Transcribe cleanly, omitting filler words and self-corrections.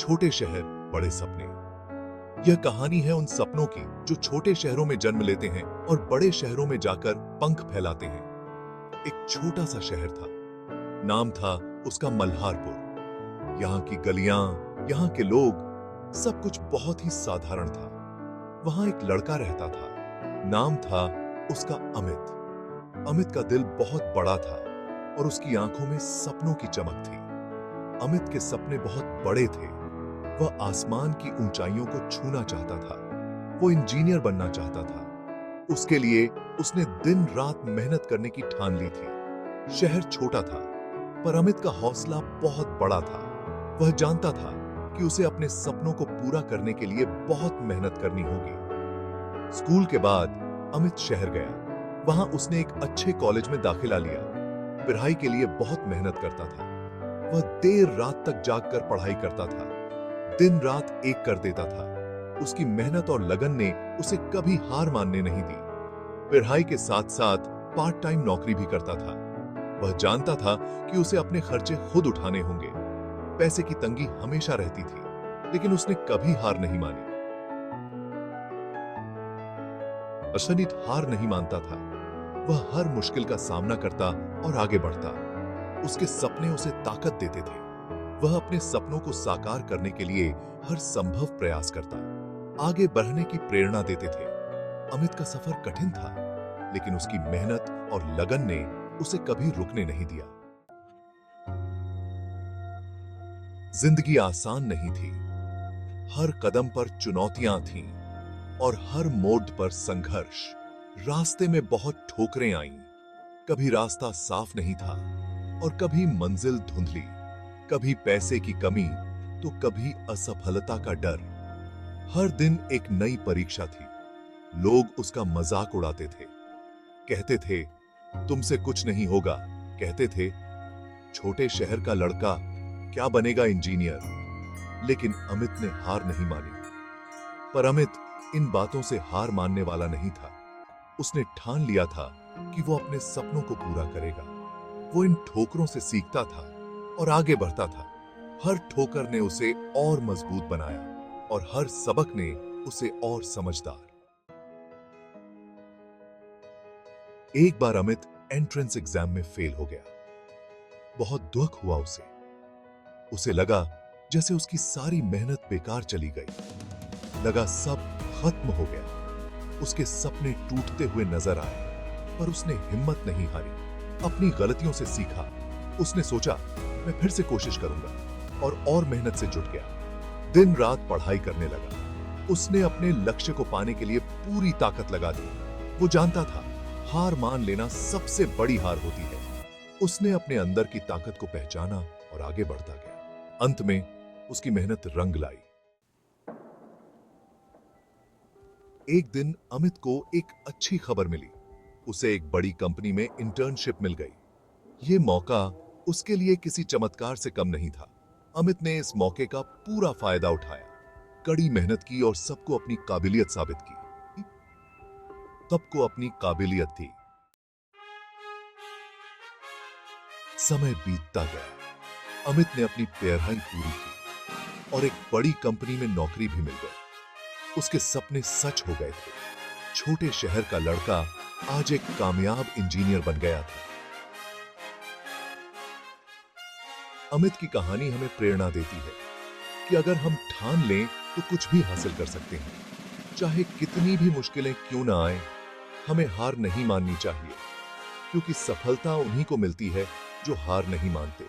छोटे शहर बड़े सपने। यह कहानी है उन सपनों की जो छोटे शहरों में जन्म लेते हैं और बड़े शहरों में जाकर पंख फैलाते हैं। एक छोटा सा शहर था, नाम था उसका मल्हारपुर। यहाँ की गलियां, यहाँ के लोग, सब कुछ बहुत ही साधारण था। वहां एक लड़का रहता था, नाम था उसका अमित। अमित का दिल बहुत बड़ा था और उसकी आंखों में सपनों की चमक थी। अमित के सपने बहुत बड़े थे। वह आसमान की ऊंचाइयों को छूना चाहता था। वो इंजीनियर बनना चाहता था। उसके लिए उसने दिन रात मेहनत करने की ठान ली थी। शहर छोटा था, पर अमित का हौसला बहुत बड़ा था। वह जानता था कि उसे अपने सपनों को पूरा करने के लिए बहुत मेहनत करनी होगी। स्कूल के बाद अमित शहर गया। वहां उसने एक अच्छे कॉलेज में दाखिला लिया। पढ़ाई के लिए बहुत मेहनत करता था। वह देर रात तक जागकर पढ़ाई करता था, दिन रात एक कर देता था। उसकी मेहनत और लगन ने उसे कभी हार मानने नहीं दी। पढ़ाई के साथ साथ पार्ट टाइम नौकरी भी करता था। वह जानता था कि उसे अपने खर्चे खुद उठाने होंगे। पैसे की तंगी हमेशा रहती थी, लेकिन उसने कभी हार नहीं मानी। अशनित हार नहीं मानता था। वह हर मुश्किल का सामना करता और आगे बढ़ता। उसके सपने उसे ताकत देते थे। वह अपने सपनों को साकार करने के लिए हर संभव प्रयास करता, आगे बढ़ने की प्रेरणा देते थे। अमित का सफर कठिन था, लेकिन उसकी मेहनत और लगन ने उसे कभी रुकने नहीं दिया। जिंदगी आसान नहीं थी। हर कदम पर चुनौतियां थीं और हर मोड़ पर संघर्ष। रास्ते में बहुत ठोकरें आईं। कभी रास्ता साफ नहीं था और कभी मंजिल धुंधली। कभी पैसे की कमी तो कभी असफलता का डर। हर दिन एक नई परीक्षा थी। लोग उसका मजाक उड़ाते थे, कहते थे तुमसे कुछ नहीं होगा। कहते थे छोटे शहर का लड़का क्या बनेगा इंजीनियर। लेकिन अमित ने हार नहीं मानी। पर अमित इन बातों से हार मानने वाला नहीं था। उसने ठान लिया था कि वो अपने सपनों को पूरा करेगा। वो इन ठोकरों से सीखता था और आगे बढ़ता था। हर ठोकर ने उसे और मजबूत बनाया और हर सबक ने उसे और समझदार। एक बार अमित एंट्रेंस एग्जाम में फेल हो गया। बहुत दुख हुआ उसे। उसे लगा जैसे उसकी सारी मेहनत बेकार चली गई। लगा सब खत्म हो गया। उसके सपने टूटते हुए नजर आए, पर उसने हिम्मत नहीं हारी। अपनी गलतियों से सीखा। उसने सोचा मैं फिर से कोशिश करूंगा और मेहनत से जुट गया। दिन रात पढ़ाई करने लगा। उसने अपने लक्ष्य को पाने के लिए पूरी ताकत लगा दी। वो जानता था हार मान लेना सबसे बड़ी हार होती है। उसने अपने अंदर की ताकत को पहचाना और आगे बढ़ता गया। अंत में उसकी मेहनत रंग लाई। एक दिन अमित को एक अच्छी खबर मिली। उसे एक बड़ी कंपनी में इंटर्नशिप मिल गई। ये मौका उसके लिए किसी चमत्कार से कम नहीं था। अमित ने इस मौके का पूरा फायदा उठाया, कड़ी मेहनत की और सबको अपनी काबिलियत साबित की। सबको अपनी काबिलियत थी। समय बीतता गया। अमित ने अपनी पढ़ाई पूरी की और एक बड़ी कंपनी में नौकरी भी मिल गई। उसके सपने सच हो गए थे। छोटे शहर का लड़का आज एक कामयाब इंजीनियर बन गया था। अमित की कहानी हमें प्रेरणा देती है कि अगर हम ठान लें तो कुछ भी हासिल कर सकते हैं। चाहे कितनी भी मुश्किलें क्यों ना आए, हमें हार नहीं माननी चाहिए, क्योंकि सफलता उन्हीं को मिलती है जो हार नहीं मानते।